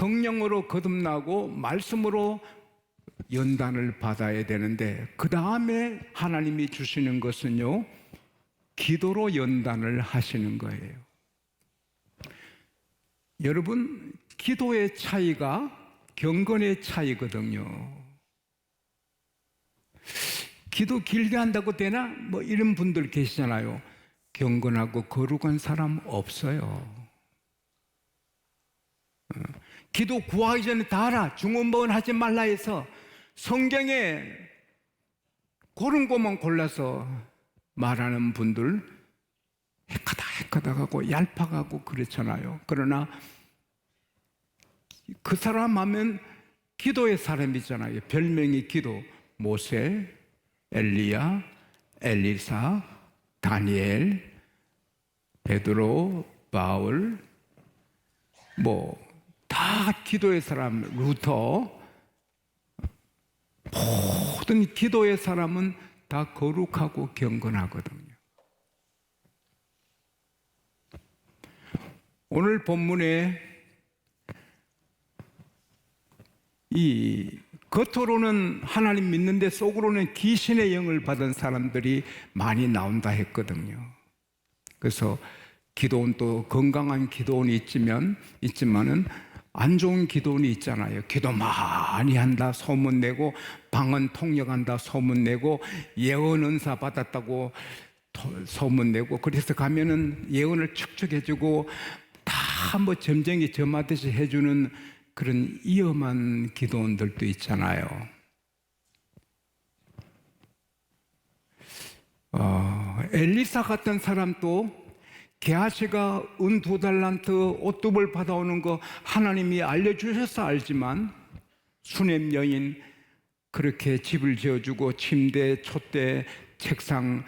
성령으로 거듭나고 말씀으로 연단을 받아야 되는데, 그 다음에 하나님이 주시는 것은요, 기도로 연단을 하시는 거예요. 여러분, 기도의 차이가 경건의 차이거든요. 기도 길게 한다고 되나? 뭐 이런 분들 계시잖아요. 경건하고 거룩한 사람 없어요. 기도 구하기 전에 다 알아. 중언부언 하지 말라 해서 성경에 고른 것만 골라서 말하는 분들 헷가닥하고 얄팍하고 그렇잖아요. 그러나 그 사람 하면 기도의 사람이잖아요. 별명이 기도. 모세, 엘리야, 엘리사, 다니엘, 베드로, 바울, 다 기도의 사람, 루터. 모든 기도의 사람은 다 거룩하고 경건하거든요. 오늘 본문에 이 겉으로는 하나님 믿는데 속으로는 귀신의 영을 받은 사람들이 많이 나온다 했거든요. 그래서 기도원, 또 건강한 기도원이 있지만은 안 좋은 기도원이 있잖아요. 기도 많이 한다 소문내고, 방언 통역한다 소문내고, 예언 은사 받았다고 소문내고, 그래서 가면은 예언을 축적해주고 다 점쟁이 점하듯이 해주는 그런 위험한 기도원들도 있잖아요. 엘리사 같은 사람도 게하시가 은 2달란트 옷두벌 받아오는 거 하나님이 알려주셔서 알지만, 수냄 여인 그렇게 집을 지어주고 침대, 촛대, 책상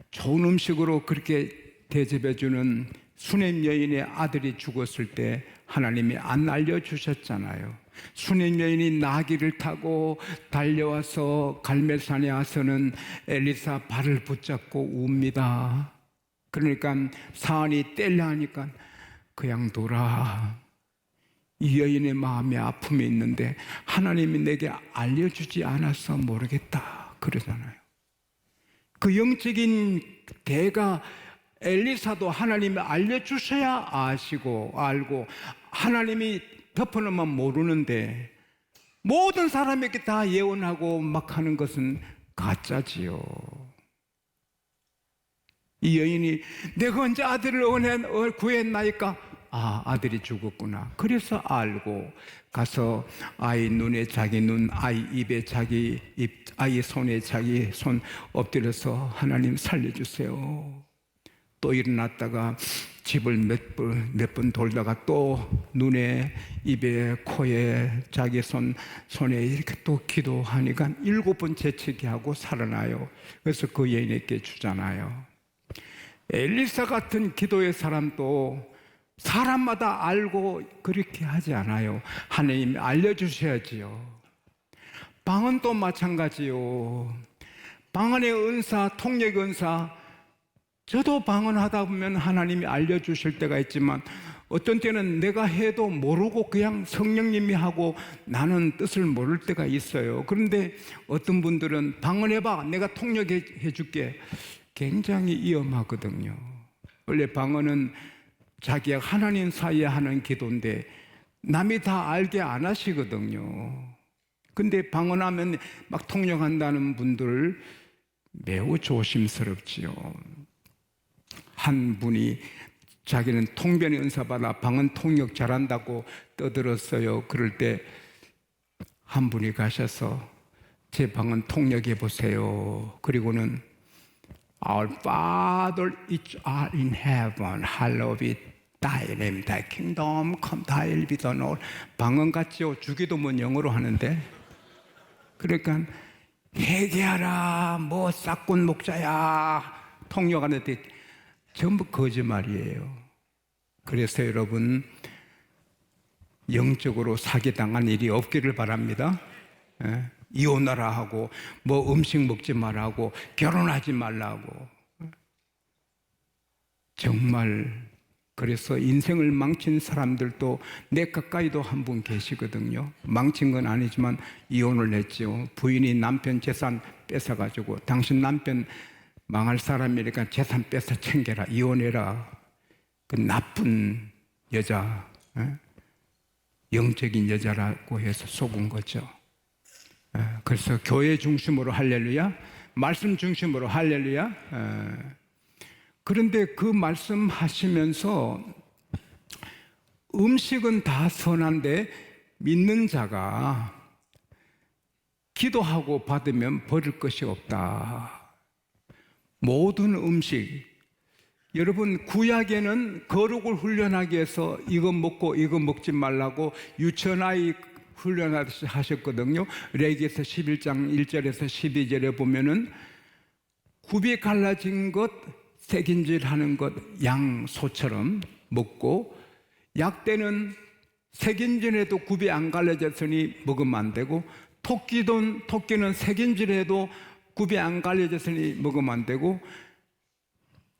좋은 음식으로 그렇게 대접해주는 수냄 여인의 아들이 죽었을 때 하나님이 안 알려주셨잖아요. 수냄 여인이 나귀를 타고 달려와서 갈멜산에 와서는 엘리사 발을 붙잡고 웁니다. 그러니까 사안이 떼려 하니까 그냥 둬라. 이 여인의 마음에 아픔이 있는데 하나님이 내게 알려주지 않아서 모르겠다 그러잖아요. 그 영적인 대가 엘리사도 하나님이 알려주셔야 알고, 하나님이 덮어놓으면 모르는데 모든 사람에게 다 예언하고 막 하는 것은 가짜지요. 이 여인이 내가 언제 아들을 구했나이까? 아들이 죽었구나. 그래서 알고 가서 아이 눈에 자기 눈, 아이 입에 자기 입, 아이 손에 자기 손 엎드려서 하나님 살려주세요. 또 일어났다가 집을 몇 번 돌다가 또 눈에, 입에, 코에, 자기 손에 이렇게 또 기도하니까 7번 재채기 하고 살아나요. 그래서 그 여인에게 주잖아요. 엘리사 같은 기도의 사람도 사람마다 알고 그렇게 하지 않아요. 하나님이 알려주셔야지요. 방언도 마찬가지요. 방언의 은사, 통역의 은사, 저도 방언하다 보면 하나님이 알려주실 때가 있지만 어떤 때는 내가 해도 모르고 그냥 성령님이 하고 나는 뜻을 모를 때가 있어요. 그런데 어떤 분들은 방언해봐, 내가 통역해 줄게. 굉장히 위험하거든요. 원래 방언은 자기와 하나님 사이에 하는 기도인데 남이 다 알게 안 하시거든요. 근데 방언하면 막 통역한다는 분들 매우 조심스럽지요. 한 분이 자기는 통변의 은사 받아 방언 통역 잘한다고 떠들었어요. 그럴 때 한 분이 가셔서 제 방언 통역해 보세요. 그리고는 Our Father which art in heaven, hallowed be thy name, thy kingdom come, thy will be done. 방언 같지요? 주기도문 영어로 하는데. 그러니까 회개하라, 뭐 싹군 목자야 통역하는데 전부 거짓말이에요. 그래서 여러분 영적으로 사기당한 일이 없기를 바랍니다. 이혼하라 하고 뭐 음식 먹지 말라고 결혼하지 말라고 정말 그래서 인생을 망친 사람들도 내 가까이도 한 분 계시거든요. 망친 건 아니지만 이혼을 했죠. 부인이 남편 재산 뺏어가지고 당신 남편 망할 사람이니까 재산 뺏어 챙겨라, 이혼해라. 그 나쁜 여자, 영적인 여자라고 해서 속은 거죠. 그래서 교회 중심으로 할렐루야, 말씀 중심으로 할렐루야. 그런데 그 말씀 하시면서 음식은 다 선한데 믿는 자가 기도하고 받으면 버릴 것이 없다. 모든 음식, 여러분 구약에는 거룩을 훈련하기 위해서 이거 먹고 이거 먹지 말라고 유치원아이 훈련하듯이 하셨거든요. 레위기에서 11장 1절에서 12절에 보면은 굽이 갈라진 것, 새김질하는 것 양소처럼 먹고, 약대는 새김질해도 굽이 안 갈라졌으니 먹으면 안 되고, 토끼는 새김질해도 굽이 안 갈라졌으니 먹으면 안 되고,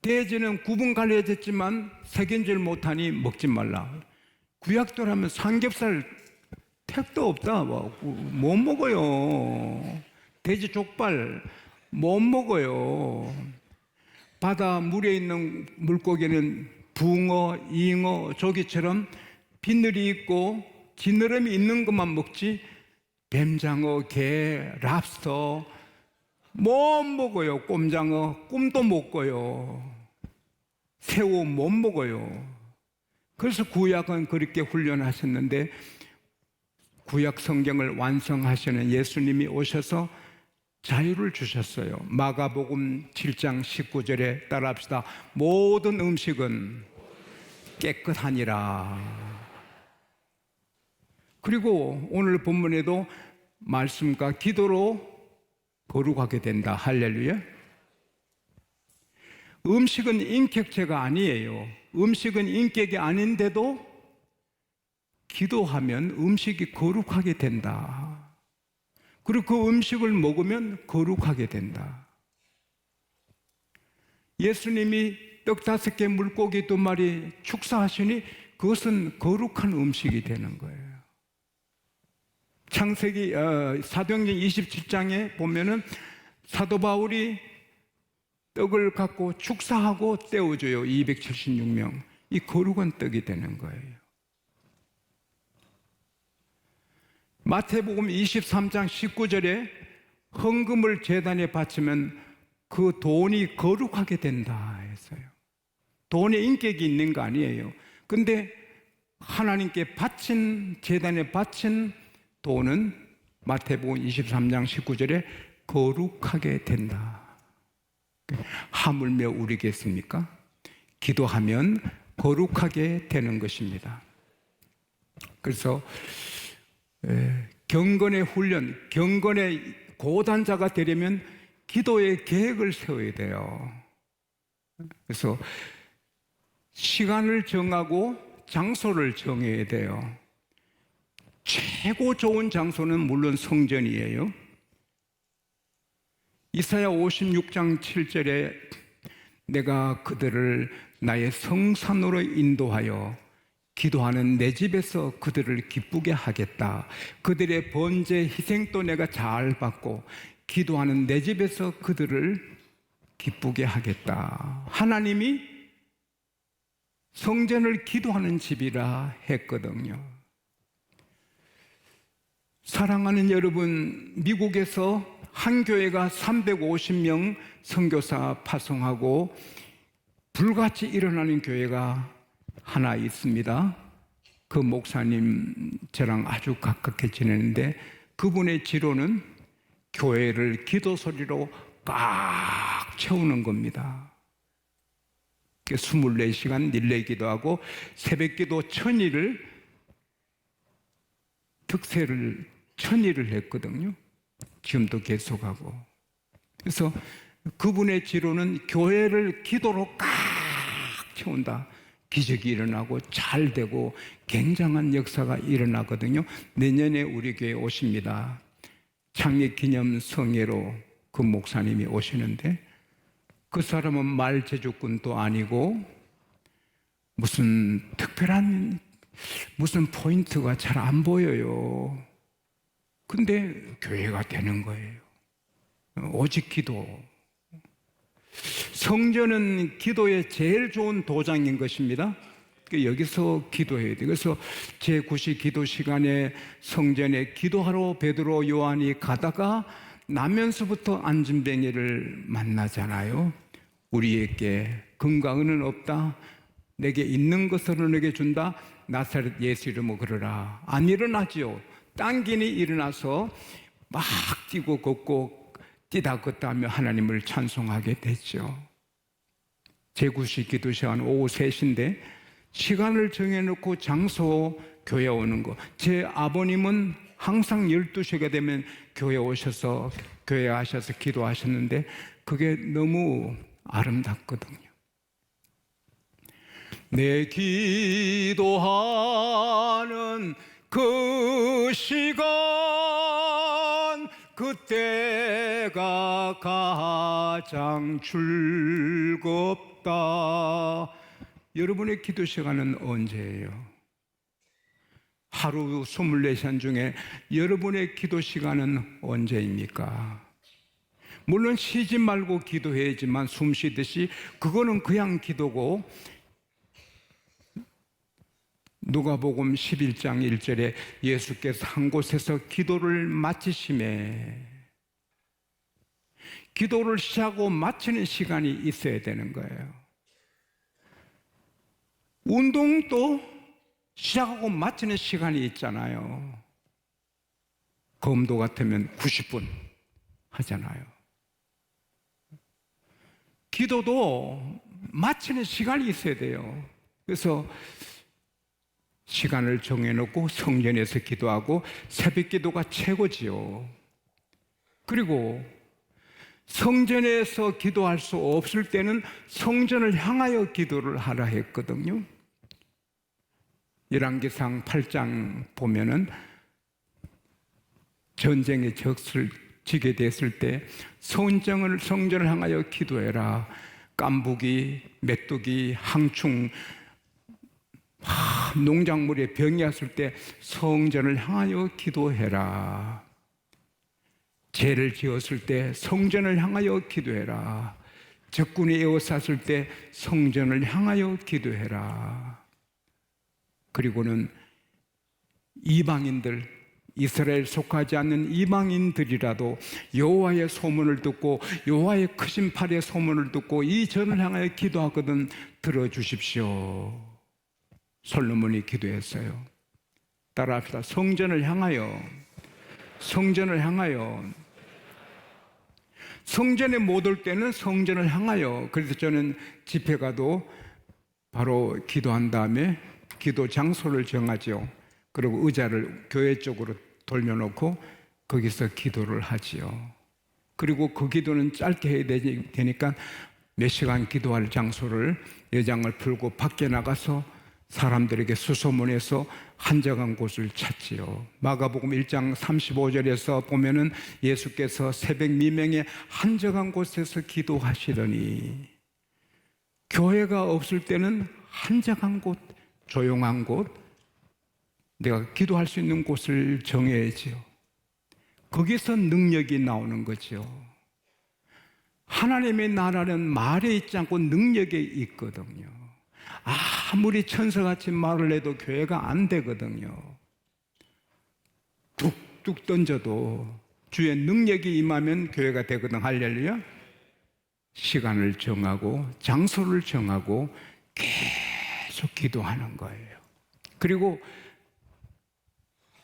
돼지는 굽은 갈라졌지만 새김질 못하니 먹지 말라. 구약들 하면 삼겹살 택도 없다. 못 먹어요. 돼지 족발 못 먹어요. 바다 물에 있는 물고기는 붕어, 잉어, 조기처럼 비늘이 있고 지느러미 있는 것만 먹지, 뱀장어, 게, 랍스터 못 먹어요. 꼼장어, 꿈도 못 꿔요. 새우 못 먹어요. 그래서 구약은 그렇게 훈련하셨는데, 구약 성경을 완성하시는 예수님이 오셔서 자유를 주셨어요. 마가복음 7장 19절에 따라합시다. 모든 음식은 깨끗하니라. 그리고 오늘 본문에도 말씀과 기도로 거룩하게 된다. 할렐루야. 음식은 인격체가 아니에요. 음식은 인격이 아닌데도 기도하면 음식이 거룩하게 된다. 그리고 그 음식을 먹으면 거룩하게 된다. 예수님이 떡 5개 물고기 2마리 축사하시니 그것은 거룩한 음식이 되는 거예요. 창세기 사도행전 27장에 보면은 사도 바울이 떡을 갖고 축사하고 떼어줘요. 276명. 이 거룩한 떡이 되는 거예요. 마태복음 23장 19절에 헌금을 제단에 바치면 그 돈이 거룩하게 된다 했어요. 돈에 인격이 있는 거 아니에요. 근데 하나님께 바친, 제단에 바친 돈은 마태복음 23장 19절에 거룩하게 된다. 하물며 우리겠습니까? 기도하면 거룩하게 되는 것입니다. 그래서 경건의 훈련, 경건의 고단자가 되려면 기도의 계획을 세워야 돼요. 그래서 시간을 정하고 장소를 정해야 돼요. 최고 좋은 장소는 물론 성전이에요. 이사야 56장 7절에 내가 그들을 나의 성산으로 인도하여 기도하는 내 집에서 그들을 기쁘게 하겠다. 그들의 번제 희생도 내가 잘 받고 기도하는 내 집에서 그들을 기쁘게 하겠다. 하나님이 성전을 기도하는 집이라 했거든요. 사랑하는 여러분, 미국에서 한 교회가 350명 선교사 파송하고 불같이 일어나는 교회가 하나 있습니다. 그 목사님 저랑 아주 가깝게 지내는데 그분의 지로는 교회를 기도 소리로 꽉 채우는 겁니다. 24시간 릴레이 기도하고 새벽 기도 1000일을 특세를 1000일을 했거든요. 지금도 계속하고. 그래서 그분의 지로는 교회를 기도로 꽉 채운다. 기적이 일어나고 잘 되고 굉장한 역사가 일어나거든요. 내년에 우리 교회에 오십니다. 창립 기념 성회로 그 목사님이 오시는데 그 사람은 말제주꾼도 아니고 무슨 특별한 무슨 포인트가 잘 안 보여요. 근데 교회가 되는 거예요. 오직 기도. 성전은 기도의 제일 좋은 도장인 것입니다. 여기서 기도해야 돼요. 그래서 제9시 기도 시간에 성전에 기도하러 베드로 요한이 가다가 나면서부터 안진뱅이를 만나잖아요. 우리에게 금과 은은 없다. 내게 있는 것으로 내게 준다. 나사렛 예수 이름으로 걸으라. 안 일어나지요. 당긴이 일어나서 막 뛰고 걷고 뛰다 걷다 하며 하나님을 찬송하게 됐죠. 제9시 기도 시간 오후 3시인데 시간을 정해놓고 장소 교회 오는 거. 제 아버님은 항상 12시가 되면 교회 오셔서 교회 하셔서 기도하셨는데 그게 너무 아름답거든요. 내 기도하는 그 시간 그때가 가장 즐겁다. 여러분의 기도 시간은 언제예요? 하루 24시간 중에 여러분의 기도 시간은 언제입니까? 물론 쉬지 말고 기도해야지만 숨 쉬듯이 그거는 그냥 기도고, 누가복음 11장 1절에 예수께서 한 곳에서 기도를 마치심에 기도를 시작하고 마치는 시간이 있어야 되는 거예요. 운동도 시작하고 마치는 시간이 있잖아요. 검도 같으면 90분 하잖아요. 기도도 마치는 시간이 있어야 돼요. 그래서 시간을 정해놓고 성전에서 기도하고 새벽 기도가 최고지요. 그리고 성전에서 기도할 수 없을 때는 성전을 향하여 기도를 하라 했거든요. 열왕기상 8장 보면은 전쟁에 적을 지게 됐을 때 성전을 향하여 기도해라. 깐부기, 메뚜기, 항충, 농작물에 병이 왔을 때 성전을 향하여 기도해라. 죄를 지었을 때 성전을 향하여 기도해라. 적군이 에워쌌을 때 성전을 향하여 기도해라. 그리고는 이방인들, 이스라엘 속하지 않는 이방인들이라도 여호와의 소문을 듣고 여호와의 크신 팔의 소문을 듣고 이 전을 향하여 기도하거든 들어주십시오. 솔로몬이 기도했어요. 따라합시다. 성전을 향하여, 성전을 향하여. 성전에 못 올 때는 성전을 향하여. 그래서 저는 집회 가도 바로 기도한 다음에 기도 장소를 정하죠. 그리고 의자를 교회 쪽으로 돌려놓고 거기서 기도를 하지요. 그리고 그 기도는 짧게 해야 되니까 몇 시간 기도할 장소를 예장을 풀고 밖에 나가서 사람들에게 수소문해서 한적한 곳을 찾지요. 마가복음 1장 35절에서 보면은 예수께서 새벽 미명에 한적한 곳에서 기도하시더니, 교회가 없을 때는 한적한 곳, 조용한 곳, 내가 기도할 수 있는 곳을 정해야지요. 거기서 능력이 나오는 거죠. 하나님의 나라는 말에 있지 않고 능력에 있거든요. 아무리 천사같이 말을 해도 교회가 안 되거든요. 뚝뚝 던져도 주의 능력이 임하면 교회가 되거든. 할렐루야. 시간을 정하고 장소를 정하고 계속 기도하는 거예요. 그리고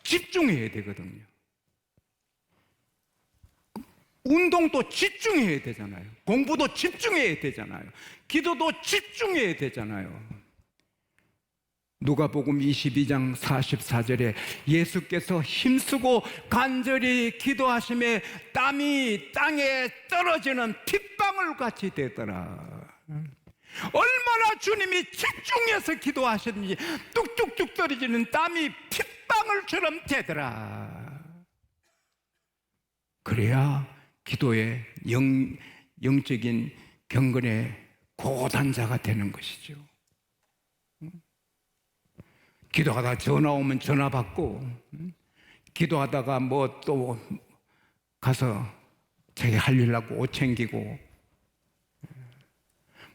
집중해야 되거든요. 운동도 집중해야 되잖아요. 공부도 집중해야 되잖아요. 기도도 집중해야 되잖아요. 누가복음 22장 44절에 예수께서 힘쓰고 간절히 기도하심에 땀이 땅에 떨어지는 핏방울 같이 되더라. 얼마나 주님이 집중해서 기도하셨는지 뚝뚝뚝 떨어지는 땀이 핏방울처럼 되더라. 그래야 기도의 영적인 경건의 고단자가 되는 것이죠. 기도하다 전화 오면 전화 받고, 기도하다가 뭐 또 가서 자기 할 일 하고 옷 챙기고.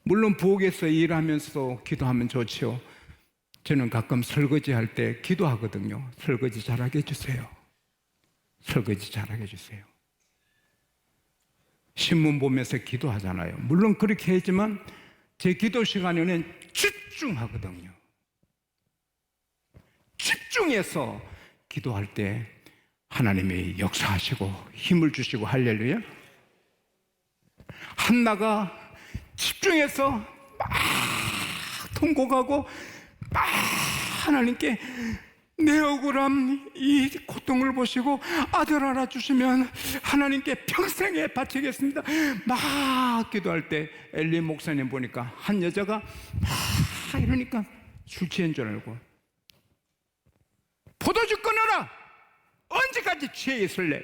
물론 부엌에서 일하면서도 기도하면 좋지요. 저는 가끔 설거지 할 때 기도하거든요. 설거지 잘하게 해주세요. 설거지 잘하게 해주세요. 신문 보면서 기도하잖아요. 물론 그렇게 하지만 제 기도 시간에는 집중하거든요. 집중해서 기도할 때 하나님이 역사하시고 힘을 주시고. 할렐루야. 한나가 집중해서 막 통곡하고 막 하나님께 내 억울함, 이 고통을 보시고 아들 하나 주시면 하나님께 평생에 바치겠습니다. 막 기도할 때 엘리 목사님 보니까 한 여자가 막 이러니까 술 취한 줄 알고, 포도주 끊어라! 언제까지 취해 있을래?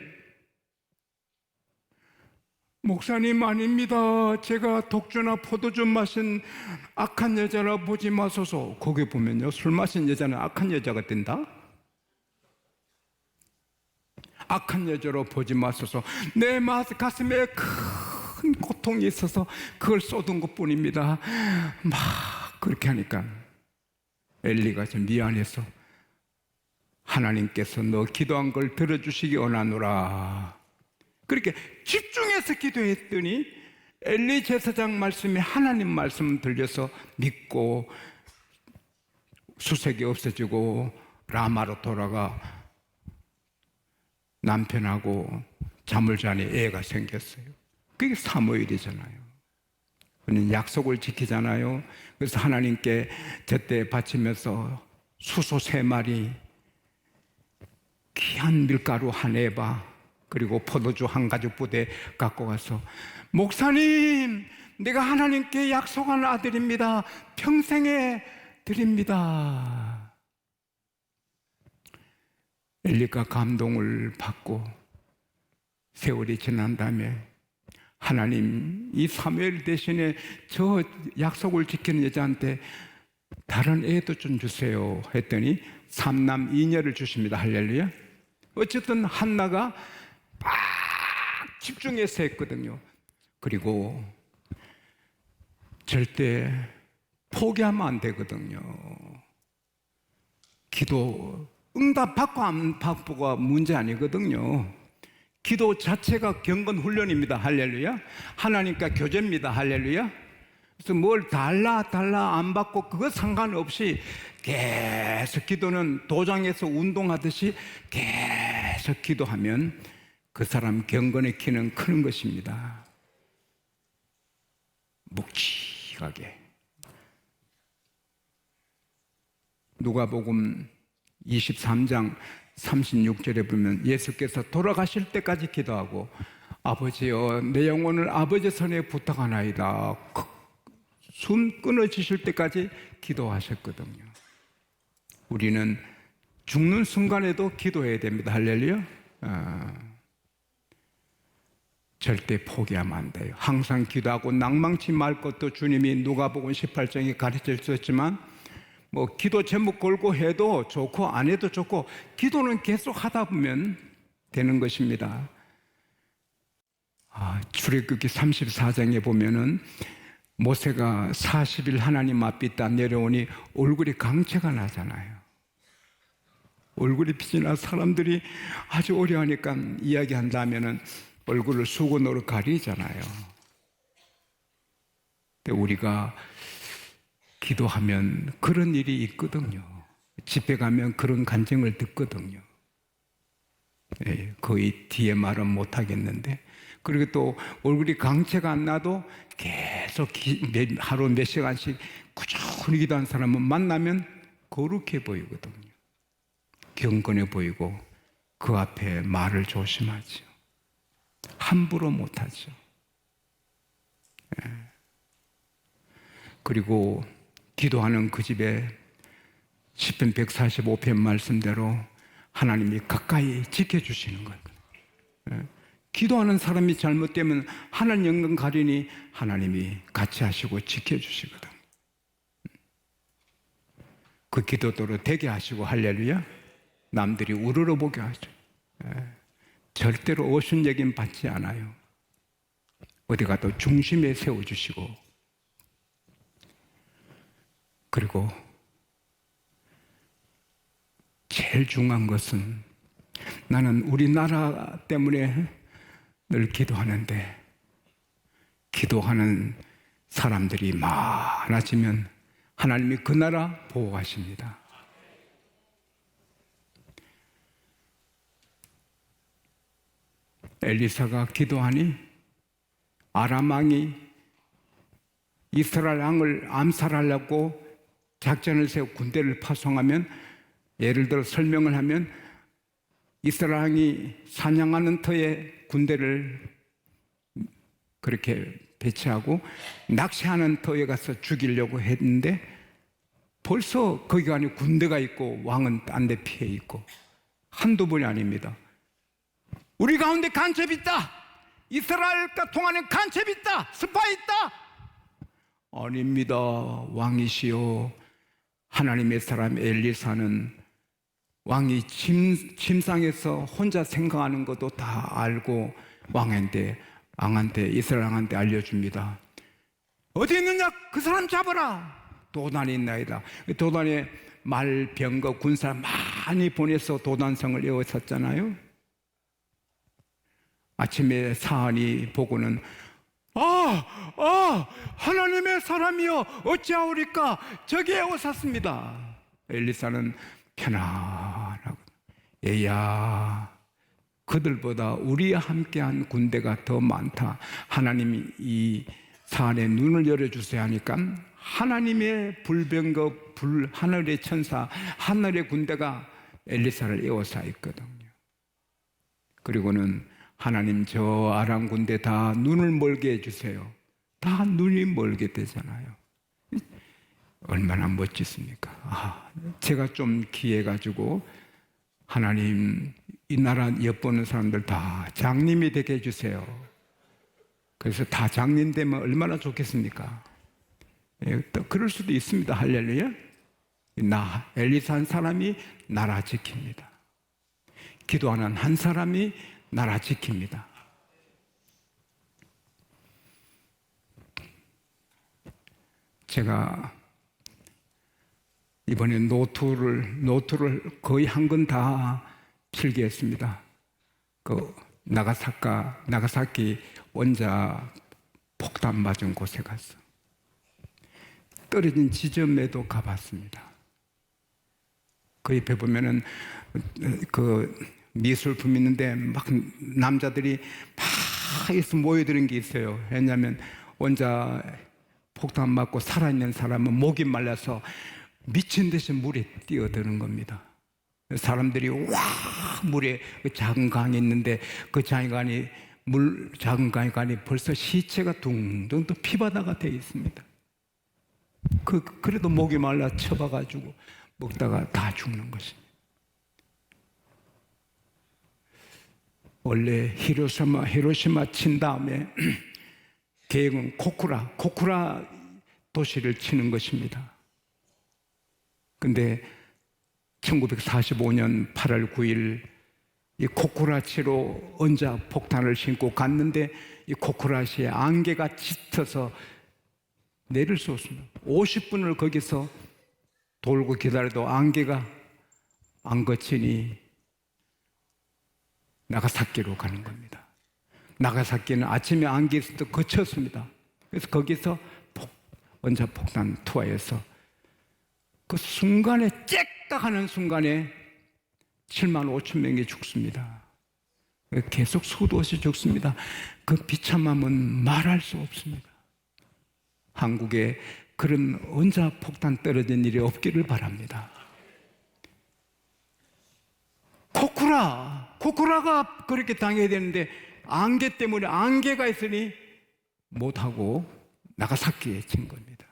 목사님, 아닙니다. 제가 독주나 포도주 마신 악한 여자라 보지 마소서. 거기 보면요, 술 마신 여자는 악한 여자가 된다. 악한 여자로 보지 마소서. 내 가슴에 큰 고통이 있어서 그걸 쏟은 것뿐입니다. 막 그렇게 하니까 엘리가 좀 미안해서 하나님께서 너 기도한 걸 들어주시기 원하노라. 그렇게 집중해서 기도했더니 엘리 제사장 말씀이 하나님 말씀 들려서 믿고 수색이 없어지고 라마로 돌아가 남편하고 잠을 자니 애가 생겼어요. 그게 사무엘이잖아요. 그는 약속을 지키잖아요. 그래서 하나님께 제때 바치면서 수소 3마리, 귀한 밀가루 한 에바, 그리고 포도주 한 가죽 부대 갖고 가서, 목사님, 내가 하나님께 약속한 아들입니다. 평생에 드립니다. 엘리가 감동을 받고 세월이 지난 다음에 하나님, 이 사무엘 대신에 저 약속을 지키는 여자한테 다른 애도 좀 주세요 했더니 3남 2녀를 주십니다. 할렐루야. 어쨌든 한나가 막 집중해서 했거든요. 그리고 절대 포기하면 안 되거든요. 기도 응답 받고 안 받고가 문제 아니거든요. 기도 자체가 경건 훈련입니다. 할렐루야. 하나님과 교제입니다. 할렐루야. 그래서 뭘 달라 안 받고 그거 상관없이 계속 기도는 도장에서 운동하듯이 계속 기도하면 그 사람 경건의 키는 크는 것입니다. 묵직하게. 누가복음 23장 36절에 보면 예수께서 돌아가실 때까지 기도하고, 아버지여 내 영혼을 아버지 손에 부탁하나이다, 숨 끊어지실 때까지 기도하셨거든요. 우리는 죽는 순간에도 기도해야 됩니다. 할렐루야. 절대 포기하면 안 돼요. 항상 기도하고 낭망치 말 것도 주님이 누가복음 18장에 가르쳐 주셨지만, 뭐 기도 제목 걸고 해도 좋고 안 해도 좋고 기도는 계속 하다 보면 되는 것입니다. 출애굽기 34장에 보면은 모세가 40일 하나님 앞에 있다 내려오니 얼굴이 강체가 나잖아요. 얼굴이 빛이 나 사람들이 아주 어려워하니까 이야기한다면은 얼굴을 수건으로 가리잖아요. 근데 우리가 기도하면 그런 일이 있거든요. 집회 가면 그런 간증을 듣거든요. 거의 뒤에 말은 못 하겠는데, 그리고 또 얼굴이 강체가 안 나도 계속 하루 몇 시간씩 꾸준히 기도하는 사람은 만나면 거룩해 보이거든요. 경건해 보이고 그 앞에 말을 조심하죠. 함부로 못하죠. 그리고 기도하는 그 집에 시편 145편 말씀대로 하나님이 가까이 지켜주시는 거예요. 기도하는 사람이 잘못되면 하나님 영광 가리니 하나님이 같이 하시고 지켜주시거든. 그 기도대로 되게 하시고 할렐루야. 남들이 우러러보게 하죠. 절대로 오순여김 받지 않아요. 어디 가도 중심에 세워주시고, 그리고 제일 중요한 것은 나는 우리나라 때문에 늘 기도하는데, 기도하는 사람들이 많아지면 하나님이 그 나라 보호하십니다. 엘리사가 기도하니 아람 왕이 이스라엘 왕을 암살하려고 작전을 세워 군대를 파송하면, 예를 들어 설명을 하면, 이스라엘 왕이 사냥하는 터에 군대를 그렇게 배치하고 낚시하는 터에 가서 죽이려고 했는데, 벌써 거기 안에 군대가 있고 왕은 딴 데 피해 있고, 한두 번이 아닙니다. 우리 가운데 간첩이 있다, 이스라엘과 통하는 간첩이 있다, 스파이 있다. 아닙니다. 왕이시여, 하나님의 사람 엘리사는 왕이 침상에서 혼자 생각하는 것도 다 알고 왕한테 이스라엘 왕한테 알려줍니다. 어디 있느냐, 그 사람 잡아라. 도단이 있나이다. 도단에 말, 병거, 군사 많이 보내서 도단성을 에워쌌잖아요. 아침에 사안이 보고는 하나님의 사람이여 어찌하오리까, 저기 에워쌌습니다. 엘리사는 편안하고, 얘야, 그들보다 우리와 함께한 군대가 더 많다. 하나님이 이 사안의 눈을 열어주세요 하니까 하나님의 불병거, 하늘의 천사, 하늘의 군대가 엘리사를 에워싸 있거든요. 그리고는 하나님, 저 아람 군대 다 눈을 멀게 해주세요. 다 눈이 멀게 되잖아요. 얼마나 멋지습니까? 제가 좀 기해가지고 하나님, 이 나라 엿보는 사람들 다 장님이 되게 해주세요. 그래서 다 장님 되면 얼마나 좋겠습니까? 또 그럴 수도 있습니다. 할렐루야. 엘리사 한 사람이 나라 지킵니다. 기도하는 한 사람이 나라 지킵니다. 제가 이번에 노트를 거의 한 권 다 필기했습니다. 그 나가사키 원자 폭탄 맞은 곳에 가서 떨어진 지점에도 가봤습니다. 그 옆에 보면은 그 미술품 있는데 막 남자들이 막 있어 모여드는 게 있어요. 왜냐하면 원자 폭탄 맞고 살아있는 사람은 목이 말라서 미친 듯이 물에 뛰어드는 겁니다. 사람들이 와 물에 그 작은 강이 있는데 그 작은 강이 벌써 시체가 둥둥 또 피바다가 되어 있습니다. 그래도 목이 말라 쳐봐가지고 먹다가 다 죽는 것입니다. 원래 히로시마 친 다음에 계획은 코쿠라 도시를 치는 것입니다. 근데 1945년 8월 9일 이 코쿠라치로 원자 폭탄을 싣고 갔는데 이 코쿠라시에 안개가 짙어서 내릴 수 없습니다. 50분을 거기서 돌고 기다려도 안개가 안 거치니 나가사키로 가는 겁니다. 나가사키는 아침에 안개 있을 때 거쳤습니다. 그래서 거기서 원자 폭탄 투하해서 그 순간에 째깍 하는 순간에 7만 5천 명이 죽습니다. 계속 수도 없이 죽습니다. 그 비참함은 말할 수 없습니다. 한국에 그런 원자 폭탄 떨어진 일이 없기를 바랍니다. 코쿠라가 그렇게 당해야 되는데 안개 때문에 안개가 있으니 못하고 나가사키에 친 겁니다.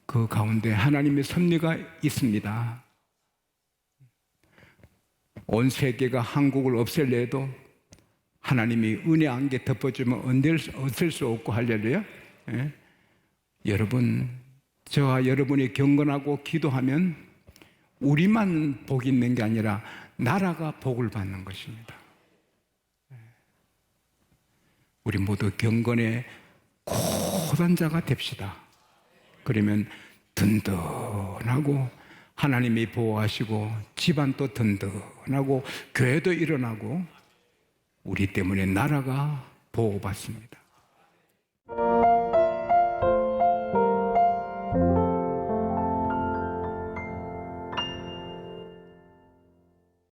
그 가운데 하나님의 섭리가 있습니다. 온 세계가 한국을 없앨려 해도 하나님이 은혜 안개 덮어주면 없앨 수 없고 할렐루야. 예? 여러분 저와 여러분이 경건하고 기도하면 우리만 복이 있는 게 아니라 나라가 복을 받는 것입니다. 우리 모두 경건의 고단자가 됩시다. 그러면 든든하고 하나님이 보호하시고 집안도 든든하고 교회도 일어나고 우리 때문에 나라가 보호받습니다.